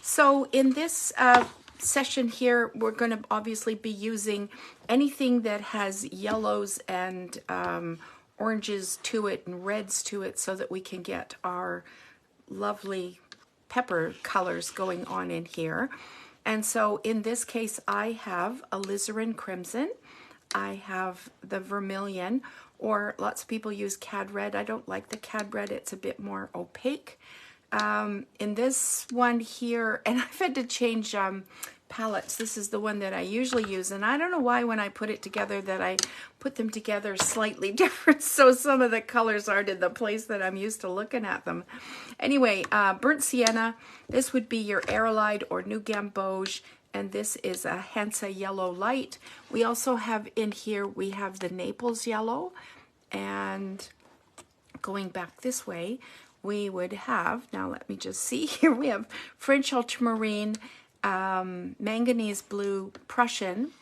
So in this session here, we're going to obviously be using anything that has yellows and oranges to it and reds to it so that we can get our lovely pepper colors going on in here. And so in this case, I have alizarin crimson. I have the vermilion, or lots of people use cad red. I don't like the cad red. It's a bit more opaque. In this one here, and I've had to change palettes. This is the one that I usually use, and I don't know why when I put it together that I put them together slightly different, so some of the colors aren't in the place that I'm used to looking at them. Anyway, burnt sienna, this would be your aerolite or new gamboge, and this is a Hansa yellow light. We also have in here, we have the Naples yellow, and going back this way, we would have, now let me just see here, we have French ultramarine, manganese blue, Prussian.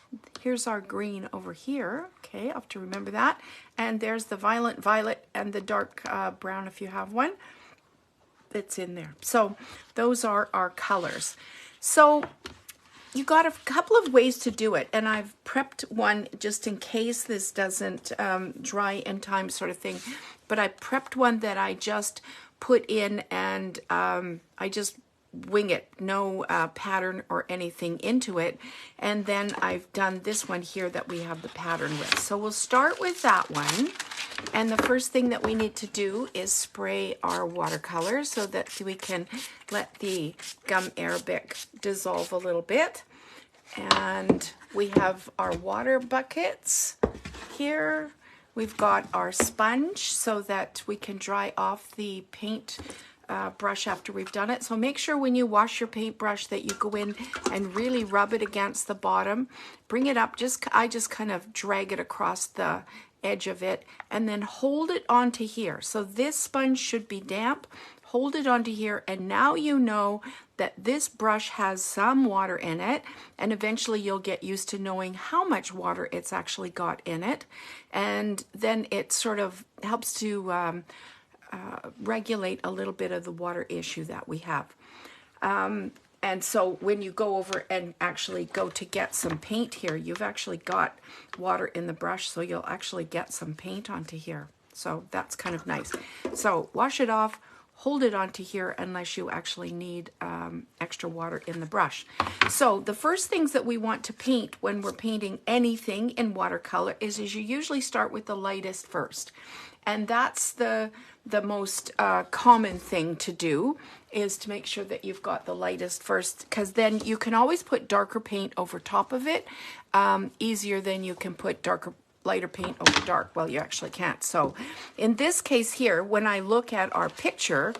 Here's our green over here. Okay, I'll have to remember that. And there's the violent violet and the dark brown if you have one. That's in there. So those are our colors. So you got a couple of ways to do it, and I've prepped one just in case this doesn't dry in time sort of thing. But I prepped one that I just put in, and I just wing it, no pattern or anything into it. And then I've done this one here that we have the pattern with. So we'll start with that one. And the first thing that we need to do is spray our watercolor so that we can let the gum arabic dissolve a little bit. And we have our water buckets here. We've got our sponge so that we can dry off the paint brush after we've done it. So make sure when you wash your paintbrush that you go in and really rub it against the bottom. Bring it up, I just kind of drag it across the edge of it and then hold it onto here. So this sponge should be damp. Hold it onto here, and now you know that this brush has some water in it, and eventually you'll get used to knowing how much water it's actually got in it, and then it sort of helps to regulate a little bit of the water issue that we have. And so when you go over and actually go to get some paint here, you've actually got water in the brush, so you'll actually get some paint onto here. So that's kind of nice. So wash it off, hold it onto here unless you actually need extra water in the brush. So the first things that we want to paint when we're painting anything in watercolor is you usually start with the lightest first. And that's the most common thing to do, is to make sure that you've got the lightest first, because then you can always put darker paint over top of it, easier than you can put lighter paint over dark. Well, you actually can't. So in this case here, when I look at our picture,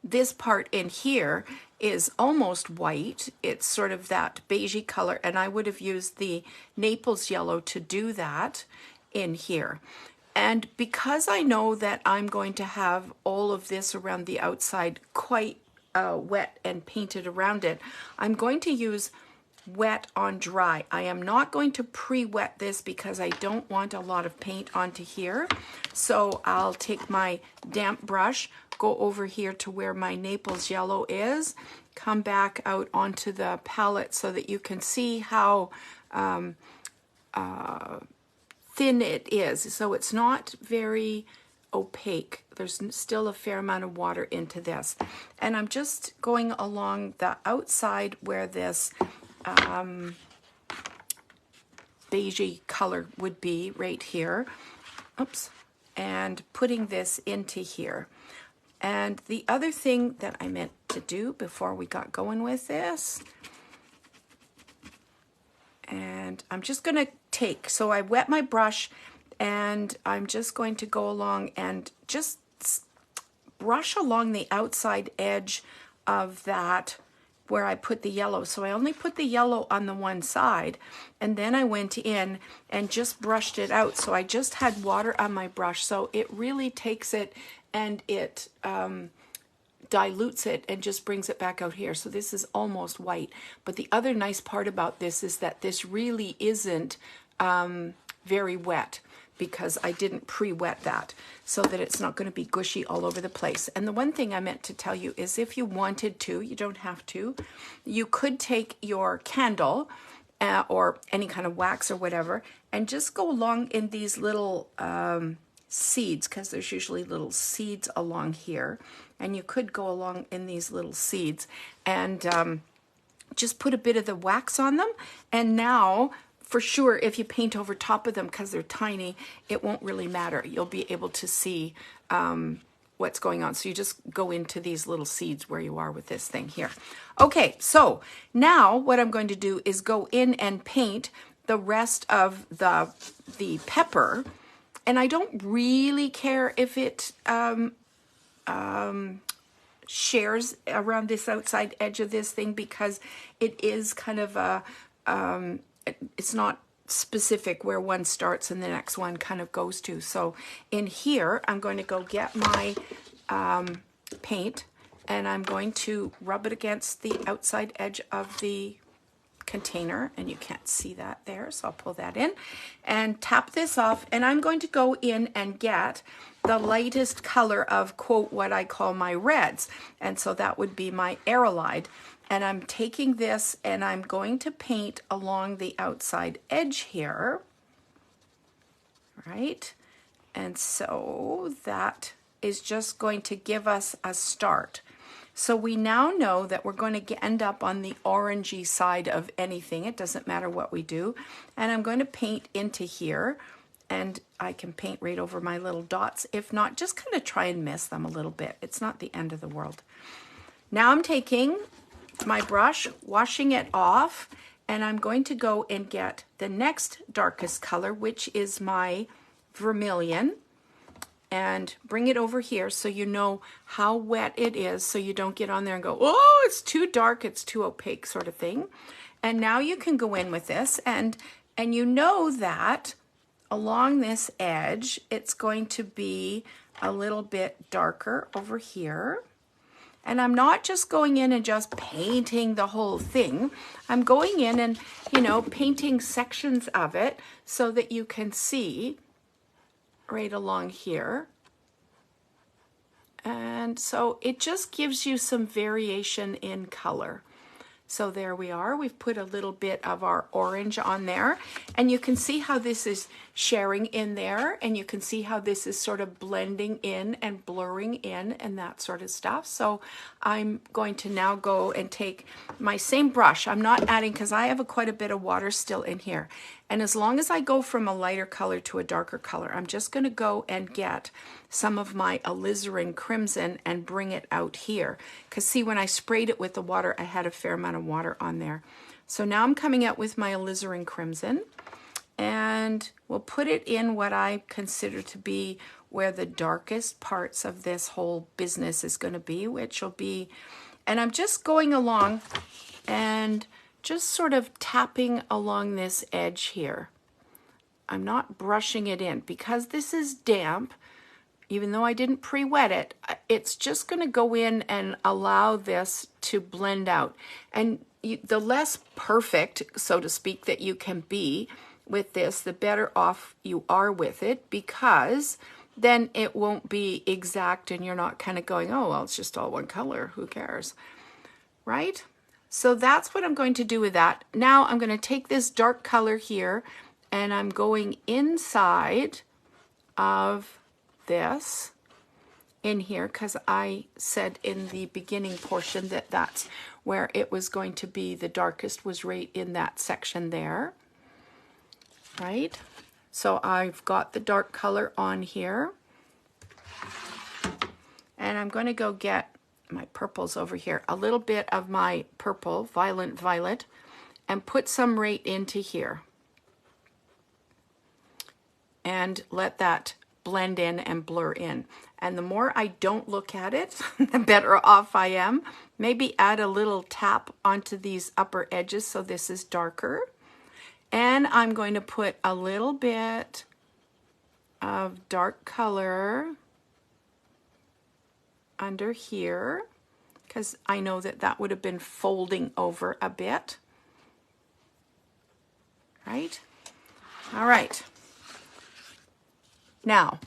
this part in here is almost white. It's sort of that beigey color, and I would have used the Naples yellow to do that in here. And because I know that I'm going to have all of this around the outside quite wet and painted around it, I'm going to use wet on dry. I am not going to pre-wet this because I don't want a lot of paint onto here. So I'll take my damp brush, go over here to where my Naples yellow is, come back out onto the palette so that you can see how thin it is. So it's not very opaque. There's still a fair amount of water into this. And I'm just going along the outside where this beigey color would be right here. Oops. And putting this into here. And the other thing that I meant to do before we got going with this, and I'm just going to take, so I wet my brush, and I'm just going to go along and just brush along the outside edge of that where I put the yellow. So I only put the yellow on the one side, and then I went in and just brushed it out. So I just had water on my brush, so it really takes it and it dilutes it and just brings it back out here. So this is almost white. But the other nice part about this is that this really isn't very wet. because I didn't pre-wet that, so that it's not going to be gushy all over the place. And the one thing I meant to tell you is if you wanted to, you don't have to, you could take your candle or any kind of wax or whatever and just go along in these little seeds, because there's usually little seeds along here, and you could go along in these little seeds and just put a bit of the wax on them. And now, for sure, if you paint over top of them, because they're tiny, it won't really matter. You'll be able to see what's going on. So you just go into these little seeds where you are with this thing here. Okay, so now what I'm going to do is go in and paint the rest of the pepper. And I don't really care if it shares around this outside edge of this thing, because it is kind of a, it's not specific where one starts and the next one kind of goes to. So in here, I'm going to go get my paint, and I'm going to rub it against the outside edge of the container, and you can't see that there, so I'll pull that in and tap this off. And I'm going to go in and get the lightest color of, quote, what I call my reds, and so that would be my aerolide. And I'm taking this and I'm going to paint along the outside edge here, right? And so that is just going to give us a start. So we now know that we're going to end up on the orangey side of anything. It doesn't matter what we do. And I'm going to paint into here, and I can paint right over my little dots. If not, just kind of try and miss them a little bit. It's not the end of the world. Now I'm taking my brush, washing it off, and I'm going to go and get the next darkest color, which is my vermilion, and bring it over here so you know how wet it is, so you don't get on there and go, oh, it's too dark, it's too opaque, sort of thing. And now you can go in with this, and you know that along this edge it's going to be a little bit darker over here. And I'm not just going in and just painting the whole thing. I'm going in and, you know, painting sections of it so that you can see right along here. And so it just gives you some variation in color. So there we are. We've put a little bit of our orange on there, and you can see how this is sharing in there, and you can see how this is sort of blending in and blurring in and that sort of stuff. So I'm going to now go and take my same brush. I'm not adding, because I have quite a bit of water still in here. And as long as I go from a lighter color to a darker color, I'm just going to go and get some of my alizarin crimson and bring it out here. Because see, when I sprayed it with the water, I had a fair amount of water on there. So now I'm coming out with my alizarin crimson, and we'll put it in what I consider to be where the darkest parts of this whole business is going to be, which will be, and I'm just going along and just sort of tapping along this edge here. I'm not brushing it in because this is damp. Even though I didn't pre-wet it, it's just going to go in and allow this to blend out. And the less perfect, so to speak, that you can be with this, the better off you are with it, because then it won't be exact and you're not kind of going, oh, well, it's just all one color, who cares, right? So that's what I'm going to do with that. Now I'm going to take this dark color here, and I'm going inside of this in here, because I said in the beginning portion that that's where it was going to be the darkest, was right in that section there, right? So I've got the dark color on here, and I'm going to go get my purples over here, a little bit of my purple, violent violet, and put some right into here and let that blend in and blur in. And the more I don't look at it, the better off I am. Maybe add a little tap onto these upper edges so this is darker. And I'm going to put a little bit of dark color under here, because I know that that would have been folding over a bit, right? All right. Now,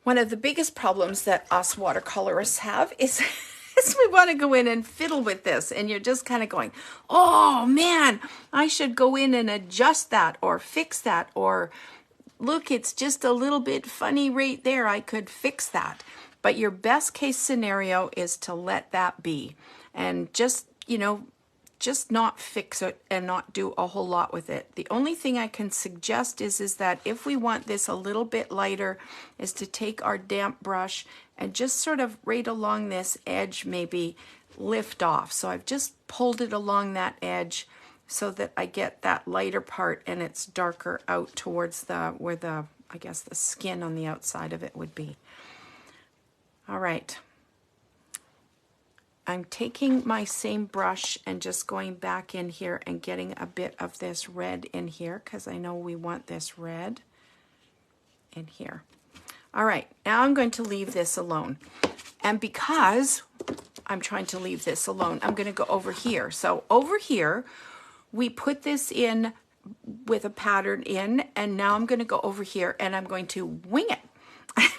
one of the biggest problems that us watercolorists have is, is we want to go in and fiddle with this, and you're just kind of going, oh man, I should go in and adjust that or fix that, or look, it's just a little bit funny right there, I could fix that. But your best case scenario is to let that be and just, you know, just not fix it and not do a whole lot with it. The only thing I can suggest is that if we want this a little bit lighter, is to take our damp brush and just sort of right along this edge, maybe lift off. So I've just pulled it along that edge so that I get that lighter part and it's darker out towards the, where the, I guess the skin on the outside of it would be. All right. I'm taking my same brush and just going back in here and getting a bit of this red in here because I know we want this red in here. All right, now I'm going to leave this alone. And because I'm trying to leave this alone, I'm going to go over here. So over here, we put this in with a pattern in, and now I'm going to go over here and I'm going to wing it.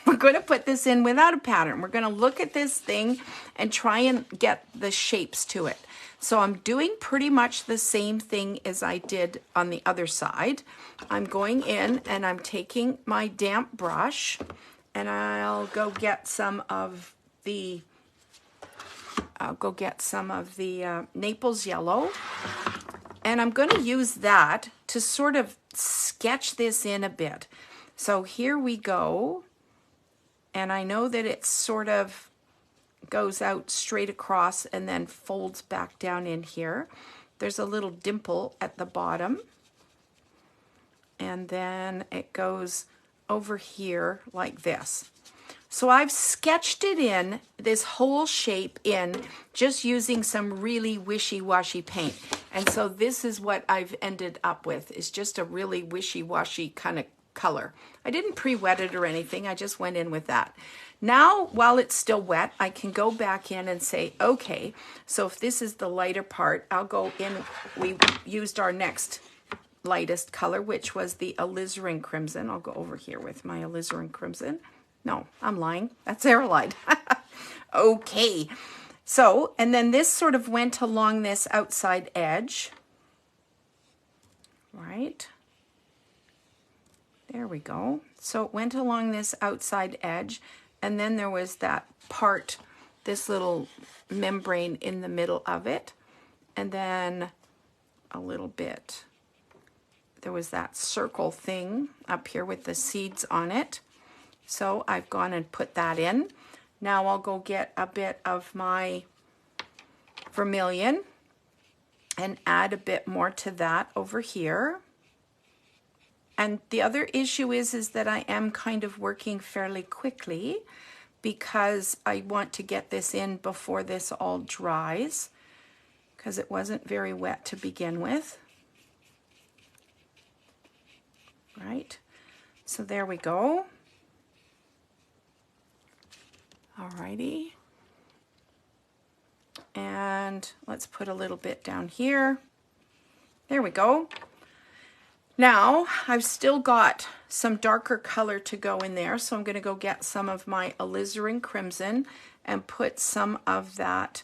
We're going to put this in without a pattern. We're going to look at this thing and try and get the shapes to it. So I'm doing pretty much the same thing as I did on the other side. I'm going in and I'm taking my damp brush and I'll go get some of the Naples yellow, and I'm going to use that to sort of sketch this in a bit. So here we go. And I know that it sort of goes out straight across and then folds back down in here. There's a little dimple at the bottom. And then it goes over here like this. So I've sketched it in, this whole shape in, just using some really wishy-washy paint. And so this is what I've ended up with, is just a really wishy-washy kind of color. I didn't pre-wet it or anything. I just went in with that. Now, while it's still wet, I can go back in and say, okay, so if this is the lighter part, I'll go in. We used our next lightest color, which was the alizarin crimson. I'll go over here with my alizarin crimson. No, I'm lying. That's aerolite. Okay. So, and then this sort of went along this outside edge. Right. There we go. So it went along this outside edge, and then there was that part, this little membrane in the middle of it, and then a little bit, there was that circle thing up here with the seeds on it. So I've gone and put that in. Now I'll go get a bit of my vermilion and add a bit more to that over here. And the other issue is that I am kind of working fairly quickly because I want to get this in before this all dries, because it wasn't very wet to begin with. Right, so there we go. Alrighty. And let's put a little bit down here. There we go. Now, I've still got some darker color to go in there, so I'm going to go get some of my alizarin crimson and put some of that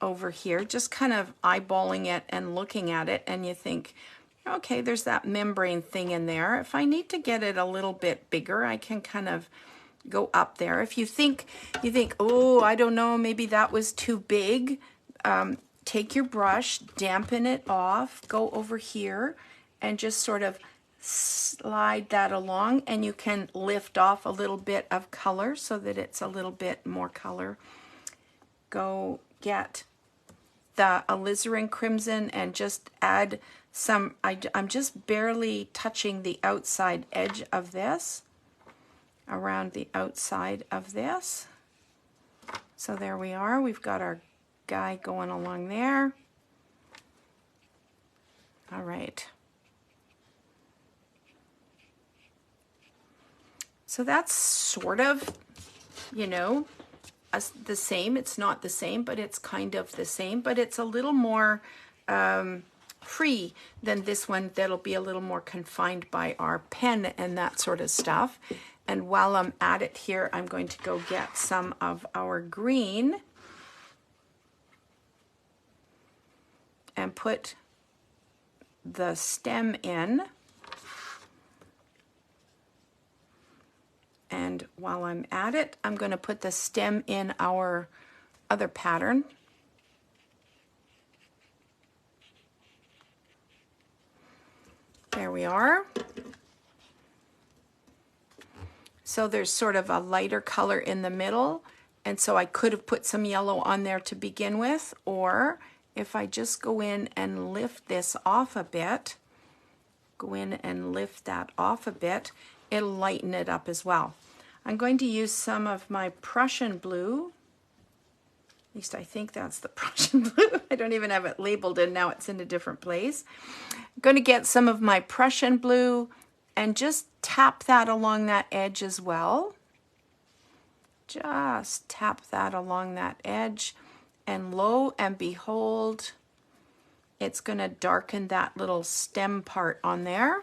over here, just kind of eyeballing it and looking at it, and you think, okay, there's that membrane thing in there. If I need to get it a little bit bigger, I can kind of go up there. If you think, oh, I don't know, maybe that was too big, take your brush, dampen it off, go over here, and just sort of slide that along, and you can lift off a little bit of color so that it's a little bit more color. Go get the alizarin crimson and just add some, I'm just barely touching the outside edge of this, around the outside of this. So there we are, we've got our guy going along there. All right. So that's sort of, you know, the same. It's not the same, but it's kind of the same, but it's a little more free than this one that'll be a little more confined by our pen and that sort of stuff. And while I'm at it here, I'm going to go get some of our green and put the stem in. And while I'm at it, I'm going to put the stem in our other pattern. There we are. So there's sort of a lighter color in the middle, and so I could have put some yellow on there to begin with, or if I just go in and lift this off a bit, go in and lift that off a bit, it'll lighten it up as well. I'm going to use some of my Prussian blue. At least I think that's the Prussian blue. I don't even have it labeled, and now it's in a different place. I'm going to get some of my Prussian blue and just tap that along that edge as well. Just tap that along that edge, and lo and behold, it's going to darken that little stem part on there.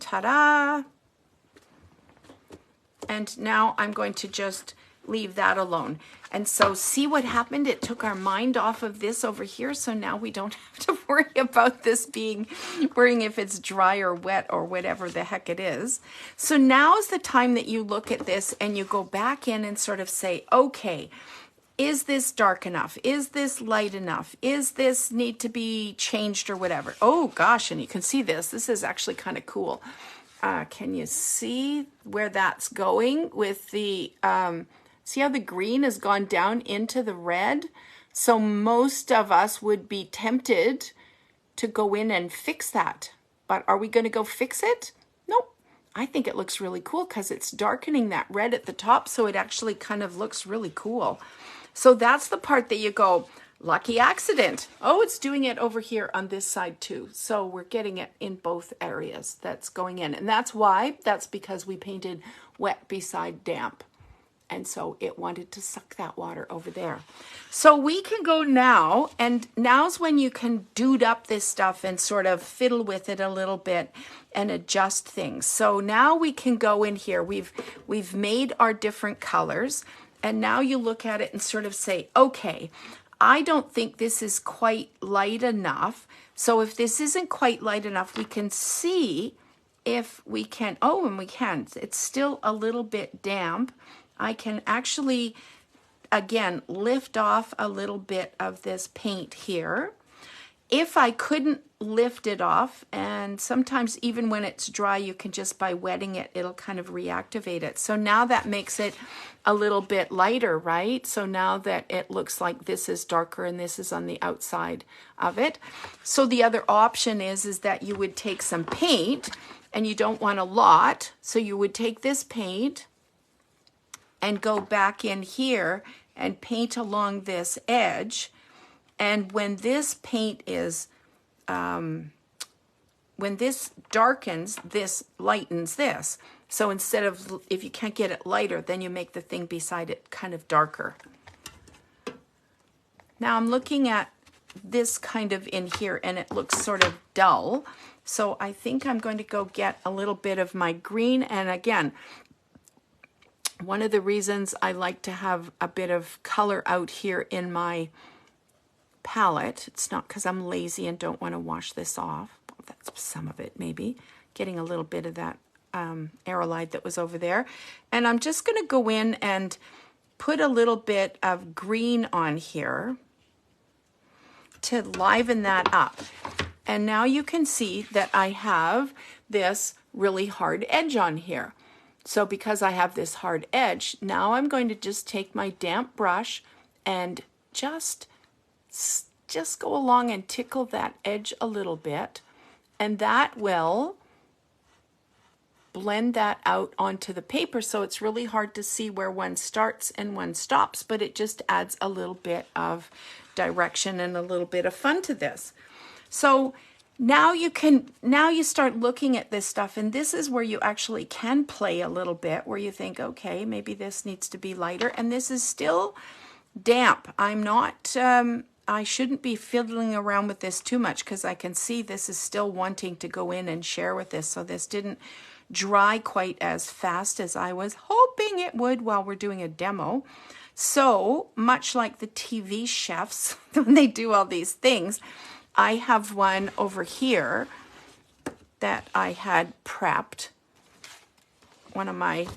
Ta-da! And now I'm going to just leave that alone. And so see what happened? It took our mind off of this over here, so now we don't have to worry about this worrying if it's dry or wet or whatever the heck it is. So now is the time that you look at this and you go back in and sort of say, okay, is this dark enough? Is this light enough? Is this need to be changed or whatever? Oh gosh, and you can see this. This is actually kind of cool. Can you see where that's going with the, see how the green has gone down into the red? So most of us would be tempted to go in and fix that. But are we going to go fix it? Nope. I think it looks really cool because it's darkening that red at the top, so it actually kind of looks really cool. So that's the part that you go, lucky accident. Oh, it's doing it over here on this side too. So we're getting it in both areas that's going in. And that's why, that's because we painted wet beside damp. And so it wanted to suck that water over there. So we can go now, and now's when you can dude up this stuff and sort of fiddle with it a little bit and adjust things. So now we can go in here. We've made our different colors, and now you look at it and sort of say, okay, I don't think this is quite light enough. So if this isn't quite light enough, we can see if we can, oh, and we can. It's still a little bit damp. I can actually, again, lift off a little bit of this paint here. If I couldn't lift it off, and sometimes even when it's dry, you can just by wetting it, it'll kind of reactivate it. So now that makes it a little bit lighter, right? So now that it looks like this is darker and this is on the outside of it. So the other option is that you would take some paint, and you don't want a lot. So you would take this paint and go back in here and paint along this edge. And when this paint is, when this darkens, this lightens this. So instead of, if you can't get it lighter, then you make the thing beside it kind of darker. Now I'm looking at this kind of in here, and it looks sort of dull. So I think I'm going to go get a little bit of my green. And again, one of the reasons I like to have a bit of color out here in my palette, it's not because I'm lazy and don't want to wash this off. Well, that's some of it, maybe. Getting a little bit of that aerolite that was over there. And I'm just going to go in and put a little bit of green on here to liven that up. And now you can see that I have this really hard edge on here. So because I have this hard edge, now I'm going to just take my damp brush and just go along and tickle that edge a little bit, and that will blend that out onto the paper. So it's really hard to see where one starts and one stops, but it just adds a little bit of direction and a little bit of fun to this. So now you start looking at this stuff, and this is where you actually can play a little bit, where you think, okay, maybe this needs to be lighter, and this is still damp. I'm not I shouldn't be fiddling around with this too much because I can see this is still wanting to go in and share with this. So this didn't dry quite as fast as I was hoping it would while we're doing a demo. So much like the TV chefs, when they do all these things, I have one over here that I had prepped, one of my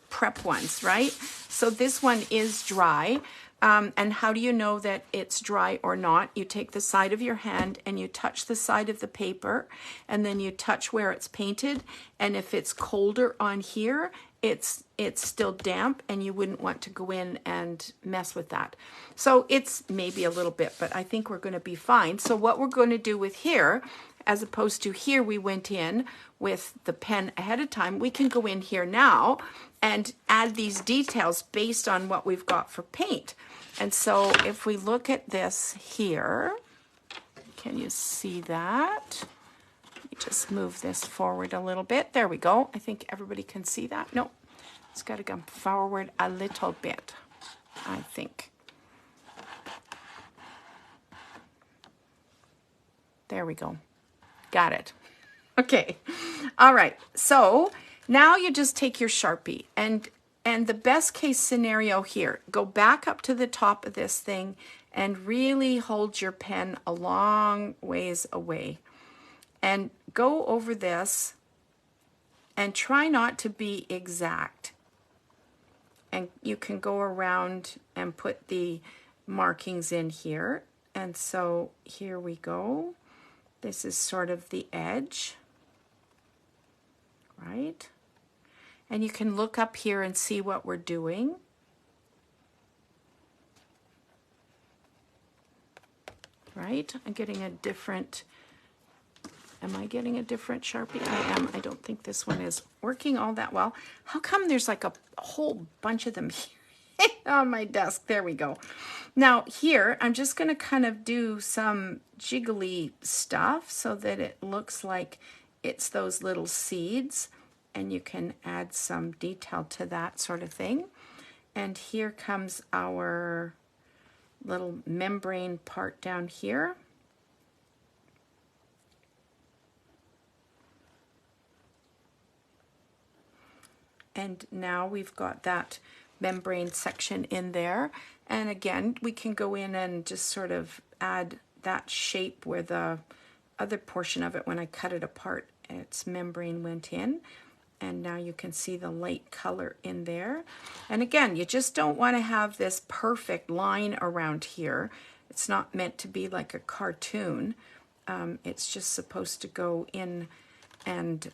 prep ones, right? So this one is dry. And how do you know that it's dry or not? You take the side of your hand and you touch the side of the paper, and then you touch where it's painted. And if it's colder on here, it's still damp, and you wouldn't want to go in and mess with that. So it's maybe a little bit, but I think we're going to be fine. So what we're going to do with here, as opposed to here we went in with the pen ahead of time, we can go in here now and add these details based on what we've got for paint. And so if we look at this here, can you see that? Let me just move this forward a little bit. There we go. I think everybody can see that. No, it's got to come forward a little bit, I think. There we go. Got it. Okay. All right. So now you just take your Sharpie and the best case scenario here, go back up to the top of this thing and really hold your pen a long ways away and go over this and try not to be exact. And you can go around and put the markings in here. And so here we go. This is sort of the edge, right? And you can look up here and see what we're doing. Right? I'm getting a different, am I getting a different Sharpie? I am. I don't think this one is working all that well. How come there's like a whole bunch of them here on my desk? There we go. Now here, I'm just going to kind of do some jiggly stuff so that it looks like it's those little seeds. And you can add some detail to that sort of thing. And here comes our little membrane part down here. And now we've got that membrane section in there. And again, we can go in and just sort of add that shape where the other portion of it, when I cut it apart, its membrane went in. And now you can see the light color in there. And again, you just don't want to have this perfect line around here. It's not meant to be like a cartoon. It's just supposed to go in and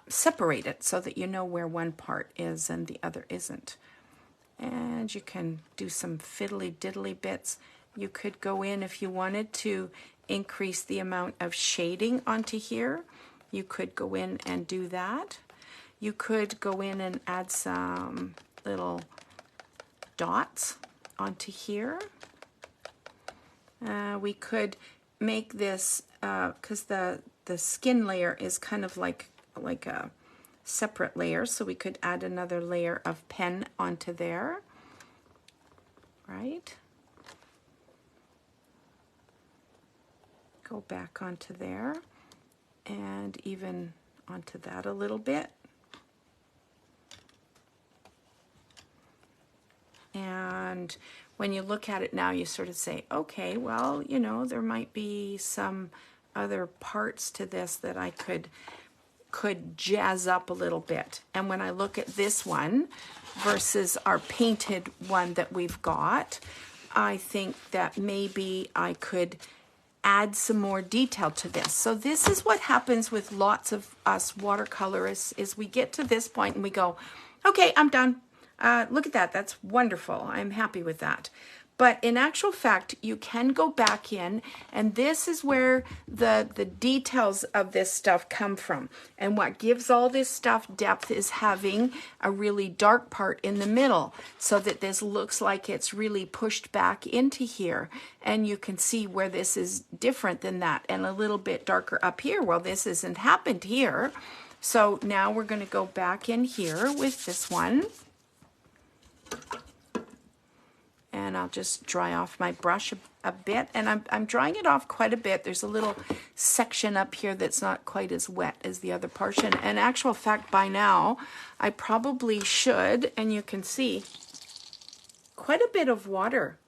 separate it so that you know where one part is and the other isn't. And you can do some fiddly diddly bits. You could go in if you wanted to increase the amount of shading onto here. You could go in and do that. You could go in and add some little dots onto here. We could make this, because the skin layer is kind of like a separate layer, so we could add another layer of pen onto there, right? Go back onto there. And even onto that a little bit. And when you look at it now, you sort of say, okay, well, you know, there might be some other parts to this that I could jazz up a little bit. And when I look at this one versus our painted one that we've got, I think that maybe I could add some more detail to this. So this is what happens with lots of us watercolorists, is we get to this point and we go, okay, I'm done. Look at that. That's wonderful. I'm happy with that. But in actual fact, you can go back in, and this is where the details of this stuff come from. And what gives all this stuff depth is having a really dark part in the middle, so that this looks like it's really pushed back into here. And you can see where this is different than that, and a little bit darker up here. Well, this hasn't happened here. So now we're going to go back in here with this one. And And I'll just dry off my brush a bit. And I'm drying it off quite a bit. There's a little section up here that's not quite as wet as the other portion. And actual fact, by now, I probably should, and you can see quite a bit of water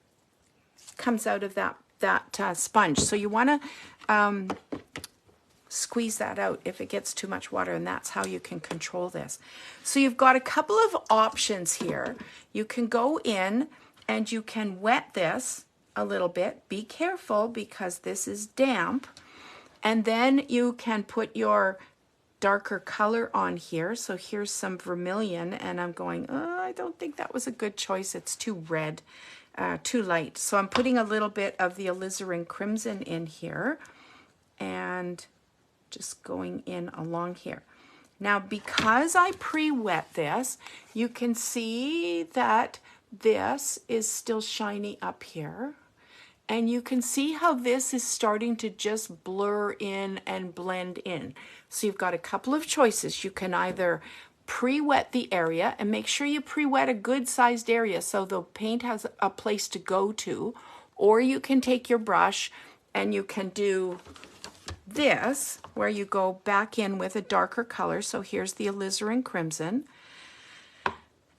comes out of that sponge. So you want to squeeze that out if it gets too much water, and that's how you can control this. So you've got a couple of options here. You can go in and you can wet this a little bit. Be careful because this is damp. And then you can put your darker color on here. So here's some vermilion, and I'm going, oh, I don't think that was a good choice. It's too red, too light. So I'm putting a little bit of the alizarin crimson in here and just going in along here. Now, because I pre-wet this, you can see that this is still shiny up here. And you can see how this is starting to just blur in and blend in. So you've got a couple of choices. You can either pre-wet the area, and make sure you pre-wet a good sized area so the paint has a place to go to, or you can take your brush and you can do this, where you go back in with a darker color. So here's the alizarin crimson,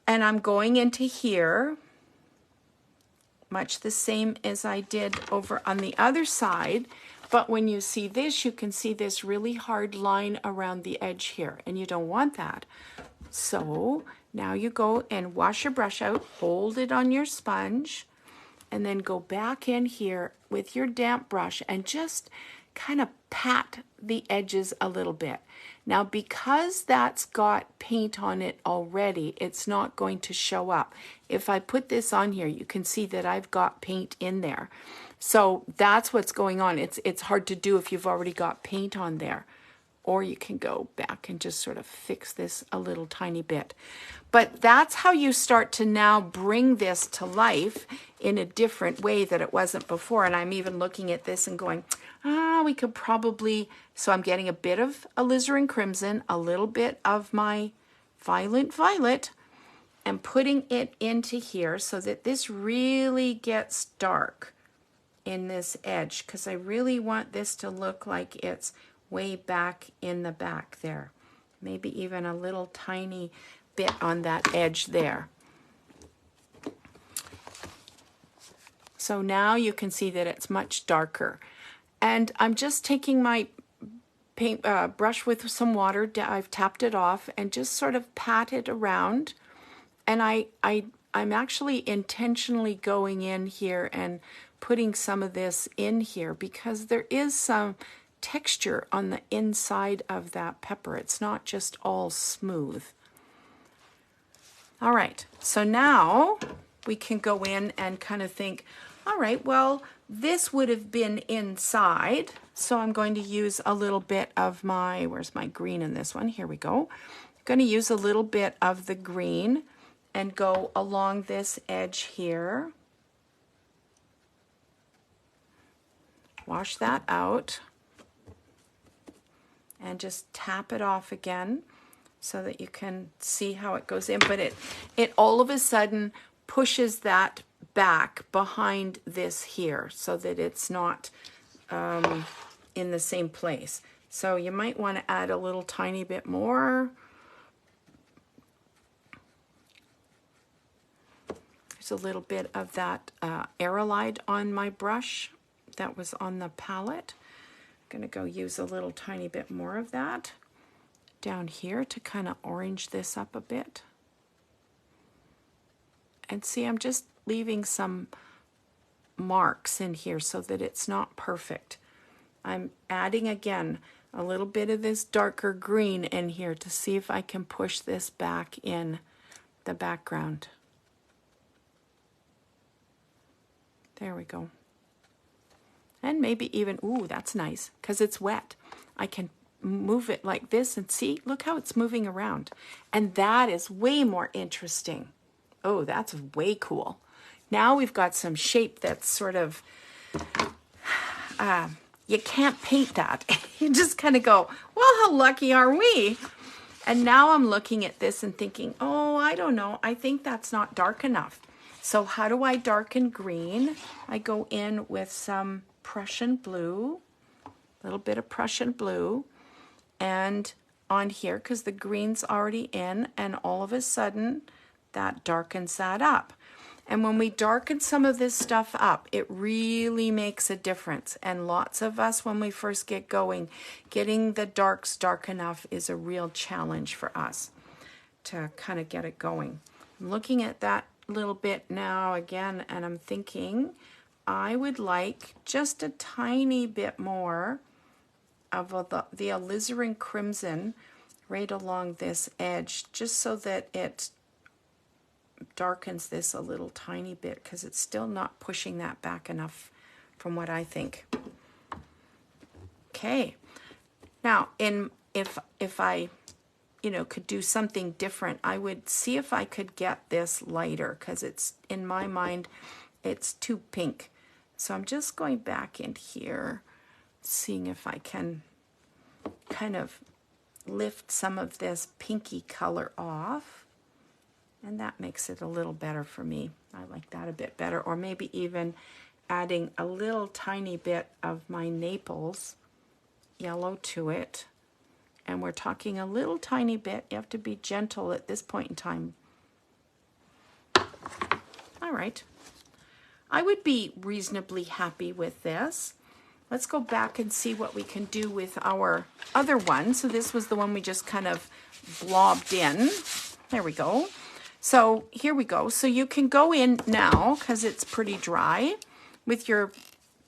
and I'm going into here, much the same as I did over on the other side. But when you see this, you can see this really hard line around the edge here, and you don't want that. So now you go and wash your brush out, hold it on your sponge, and then go back in here with your damp brush and just kind of pat the edges a little bit. Now, because that's got paint on it already, it's not going to show up. If I put this on here, you can see that I've got paint in there. So that's what's going on. It's hard to do if you've already got paint on there. Or you can go back and just sort of fix this a little tiny bit. But that's how you start to now bring this to life in a different way that it wasn't before. And I'm even looking at this and going, we could probably, so I'm getting a bit of alizarin crimson, a little bit of my violet, and putting it into here so that this really gets dark in this edge, because I really want this to look like it's way back in the back there. Maybe even a little tiny bit on that edge there. So now you can see that it's much darker. And I'm just taking my paint brush with some water. I've tapped it off and just sort of pat it around. And I'm actually intentionally going in here and putting some of this in here because there is some texture on the inside of that pepper. It's not just all smooth. All right, so now we can go in and kind of think, all right, well, this would have been inside, so I'm going to use a little bit of my, where's my green in this one? Here we go. I'm going to use a little bit of the green and go along this edge here. Wash that out and just tap it off again so that you can see how it goes in. But it all of a sudden pushes that back behind this here so that it's not in the same place. So you might want to add a little tiny bit more. There's a little bit of that aerolite on my brush that was on the palette. I'm going to go use a little tiny bit more of that down here to kind of orange this up a bit. And see, I'm just leaving some marks in here so that it's not perfect. I'm adding again a little bit of this darker green in here to see if I can push this back in the background. There we go. And maybe even, ooh, that's nice because it's wet. I can move it like this and see, look how it's moving around. And that is way more interesting. Oh, that's way cool. Now we've got some shape that's sort of, you can't paint that. You just kind of go, well, how lucky are we? And now I'm looking at this and thinking, oh, I don't know. I think that's not dark enough. So how do I darken green? I go in with some Prussian blue, a little bit of Prussian blue, and on here, because the green's already in, and all of a sudden that darkens that up. And when we darken some of this stuff up, it really makes a difference. And lots of us, when we first get going, getting the darks dark enough is a real challenge for us to kind of get it going. I'm looking at that little bit now again, and I'm thinking I would like just a tiny bit more of the alizarin crimson right along this edge, just so that it darkens this a little tiny bit, because it's still not pushing that back enough from what I think. Okay, now if I could do something different, I would see if I could get this lighter, because it's, in my mind, it's too pink. So I'm just going back in here, seeing if I can kind of lift some of this pinky color off. And that makes it a little better for me. I like that a bit better. Or maybe even adding a little tiny bit of my Naples yellow to it. And we're talking a little tiny bit. You have to be gentle at this point in time. All right. I would be reasonably happy with this. Let's go back and see what we can do with our other one. So this was the one we just kind of blobbed in. There we go. So here we go. So you can go in now, because it's pretty dry, with your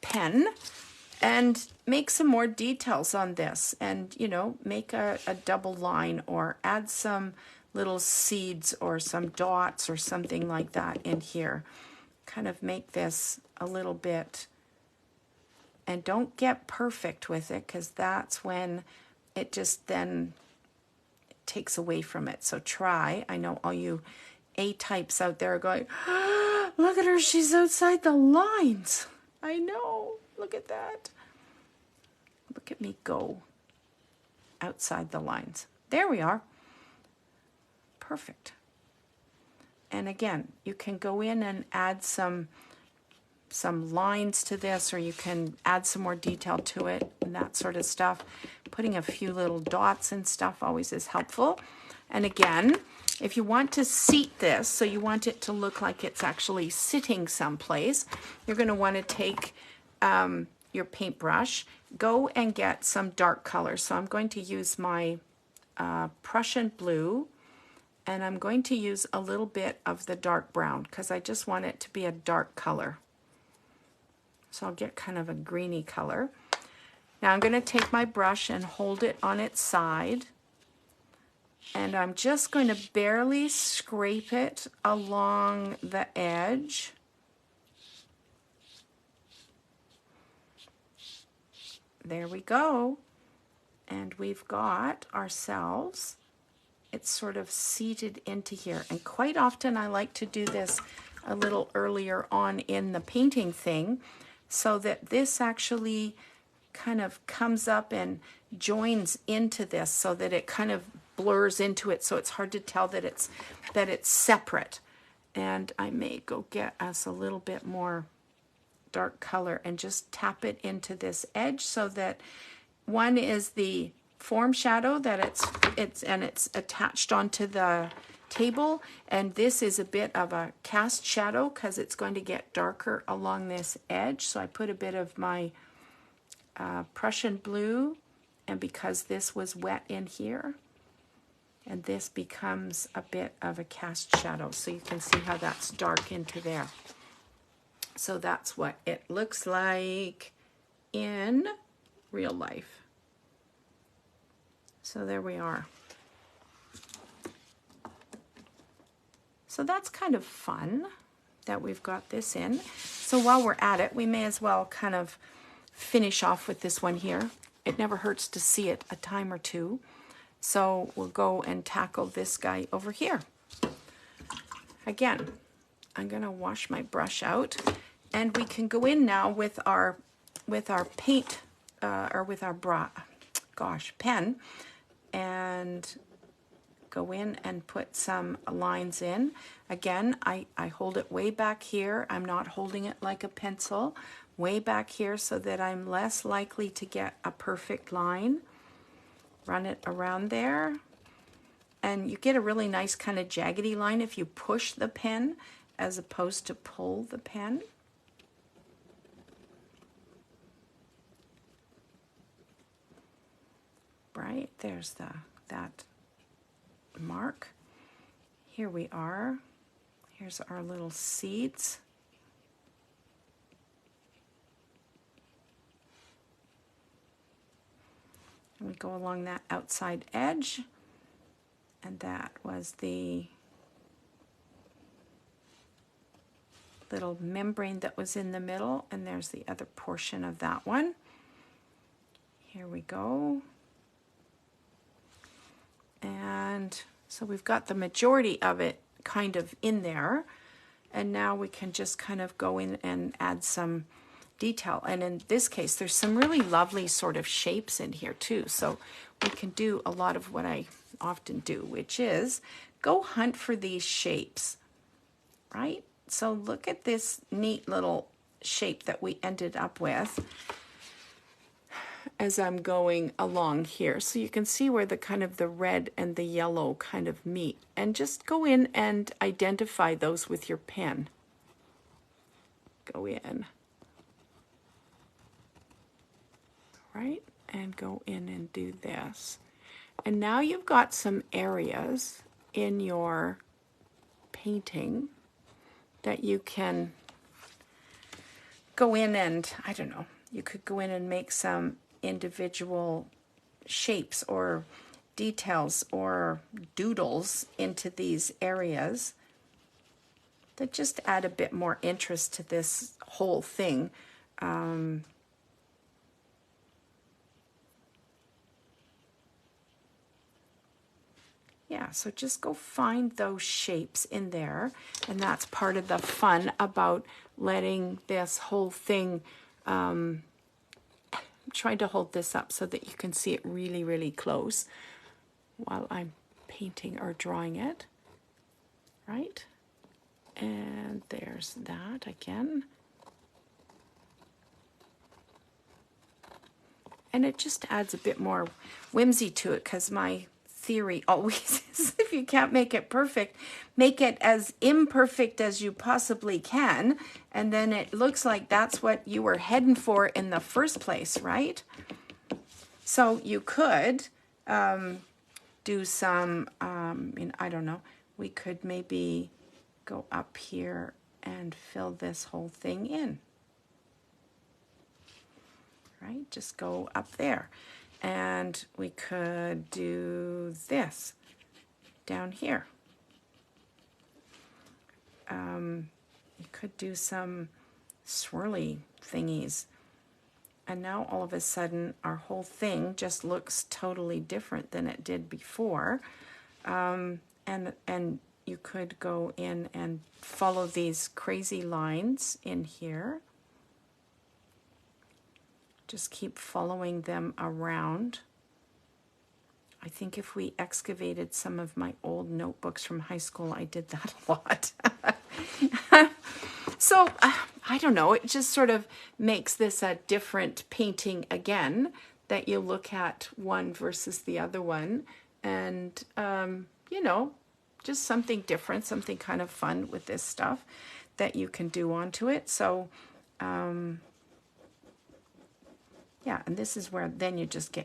pen and make some more details on this, and make a double line, or add some little seeds or some dots or something like that in here. Kind of make this a little bit, and don't get perfect with it, because that's when it just then takes away from it. So try. I know all you A-types out there are going, oh, look at her, she's outside the lines. I know, look at that. Look at me go outside the lines. There we are. Perfect. And again, you can go in and add some lines to this, or you can add some more detail to it and that sort of stuff. Putting a few little dots and stuff always is helpful. And again, if you want to seat this, so you want it to look like it's actually sitting someplace, you're going to want to take your paintbrush, go and get some dark colors. So I'm going to use my Prussian blue, and I'm going to use a little bit of the dark brown, because I just want it to be a dark color. So I'll get kind of a greeny color. Now I'm going to take my brush and hold it on its side, and I'm just going to barely scrape it along the edge. There we go. And we've got ourselves, it's sort of seated into here. And quite often I like to do this a little earlier on in the painting thing, so that this actually kind of comes up and joins into this, so that it kind of blurs into it, so it's hard to tell that it's separate. And I may go get us a little bit more dark color and just tap it into this edge, so that one is the form shadow that it's attached onto the table, and this is a bit of a cast shadow, because it's going to get darker along this edge. So I put a bit of my Prussian blue, and because this was wet in here, and this becomes a bit of a cast shadow, so you can see how that's dark into there. So that's what it looks like in real life. So there we are. So that's kind of fun that we've got this in. So while we're at it, we may as well kind of finish off with this one here. It never hurts to see it a time or two. So we'll go and tackle this guy over here. Again, I'm going to wash my brush out, and we can go in now with our paint or with our pen, and go in and put some lines in. Again, I hold it way back here. I'm not holding it like a pencil. Way back here so that I'm less likely to get a perfect line. Run it around there. And you get a really nice kind of jaggedy line if you push the pen as opposed to pull the pen. Right, there's that mark. Here we are. Here's our little seeds. And we go along that outside edge, and that was the little membrane that was in the middle, and there's the other portion of that one. Here we go. And so we've got the majority of it kind of in there, and now we can just kind of go in and add some detail. And in this case, there's some really lovely sort of shapes in here too, so we can do a lot of what I often do, which is go hunt for these shapes, right? So look at this neat little shape that we ended up with as I'm going along here. So you can see where the kind of the red and the yellow kind of meet, and just go in and identify those with your pen. Go in, right, and go in and do this. And now you've got some areas in your painting that you can go in and, I don't know, you could go in and make some individual shapes or details or doodles into these areas that just add a bit more interest to this whole thing. Yeah, so just go find those shapes in there, and that's part of the fun about letting this whole thing, I'm trying to hold this up so that you can see it really, really close while I'm painting or drawing it, right? And there's that again. And it just adds a bit more whimsy to it, because my theory always is, if you can't make it perfect, make it as imperfect as you possibly can, and then it looks like that's what you were heading for in the first place, right? So you could do some, I don't know, we could maybe go up here and fill this whole thing in, right? Just go up there. And we could do this down here. You could do some swirly thingies. And now all of a sudden our whole thing just looks totally different than it did before. And you could go in and follow these crazy lines in here. Just keep following them around. I think if we excavated some of my old notebooks from high school, I did that a lot. So, I don't know, it just sort of makes this a different painting again, that you look at one versus the other one, and, you know, just something different, something kind of fun with this stuff that you can do onto it. So, yeah, and this is where then you just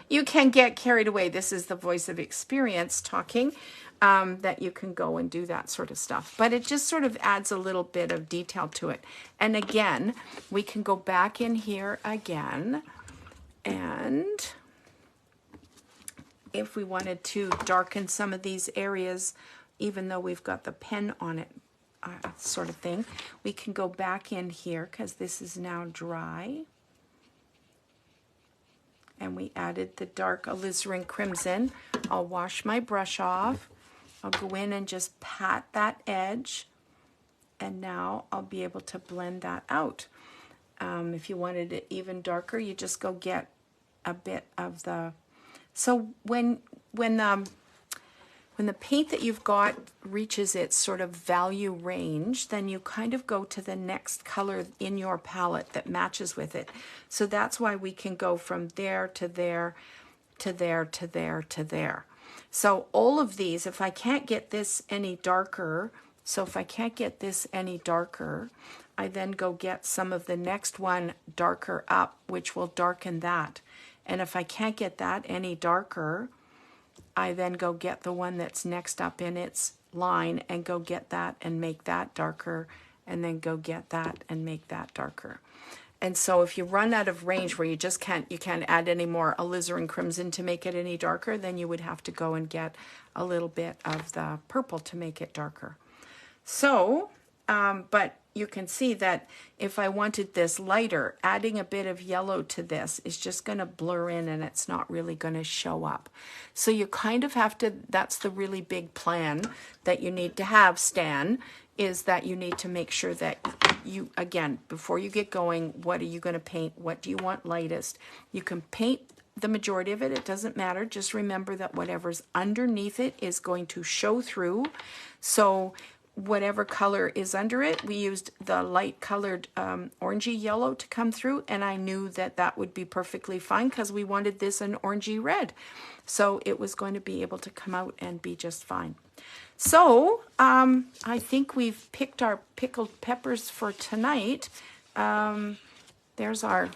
you can get carried away. This is the voice of experience talking, that you can go and do that sort of stuff. But it just sort of adds a little bit of detail to it. And again, we can go back in here again, and if we wanted to darken some of these areas, even though we've got the pen on it, sort of thing, we can go back in here because this is now dry. And we added the dark alizarin crimson. I'll wash my brush off. I'll go in and just pat that edge, and now I'll be able to blend that out. If you wanted it even darker, you just go get a bit of the So when the paint that you've got reaches its sort of value range, then you kind of go to the next color in your palette that matches with it. So that's why we can go from there to there to there to there to there. So all of these, if I can't get this any darker, I then go get some of the next one darker up, which will darken that. And if I can't get that any darker, I then go get the one that's next up in its line and go get that and make that darker, and then go get that and make that darker. And so if you run out of range where you can't add any more alizarin crimson to make it any darker, then you would have to go and get a little bit of the purple to make it darker. So, but you can see that if I wanted this lighter, adding a bit of yellow to this is just going to blur in and it's not really going to show up. So you kind of have to, that's the really big plan that you need to have, Stan, is that you need to make sure that you, again, before you get going, what are you going to paint? What do you want lightest? You can paint the majority of it. It doesn't matter. Just remember that whatever's underneath it is going to show through. So whatever color is under it, we used the light colored orangey yellow to come through, and I knew that that would be perfectly fine because we wanted this an orangey red. So it was going to be able to come out and be just fine. So I think we've picked our pickled peppers for tonight. There's our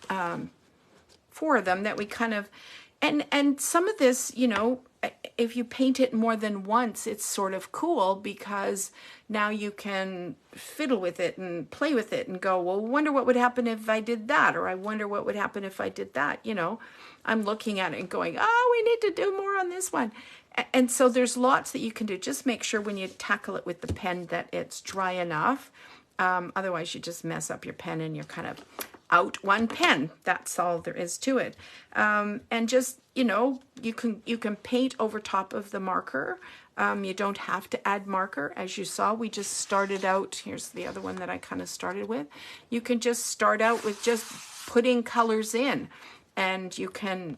4 of them that we kind of, and some of this, you know, if you paint it more than once, it's sort of cool because now you can fiddle with it and play with it and go, well, I wonder what would happen if I did that, or I wonder what would happen if I did that. You know, I'm looking at it and going, oh, we need to do more on this one. And so there's lots that you can do. Just make sure when you tackle it with the pen that it's dry enough. Otherwise, you just mess up your pen and you're kind of out one pen. That's all there is to it. And just, you know, you can paint over top of the marker. You don't have to add marker. As you saw, we just started out. Here's the other one that I kind of started with. You can just start out with just putting colors in, and you can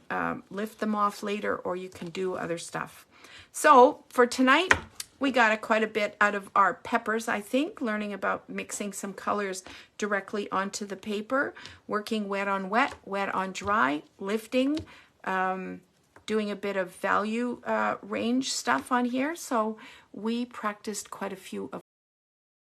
lift them off later, or you can do other stuff. So for tonight, we got quite a bit out of our peppers, I think, learning about mixing some colors directly onto the paper, working wet on wet, wet on dry, lifting, doing a bit of value range stuff on here. So we practiced quite a few of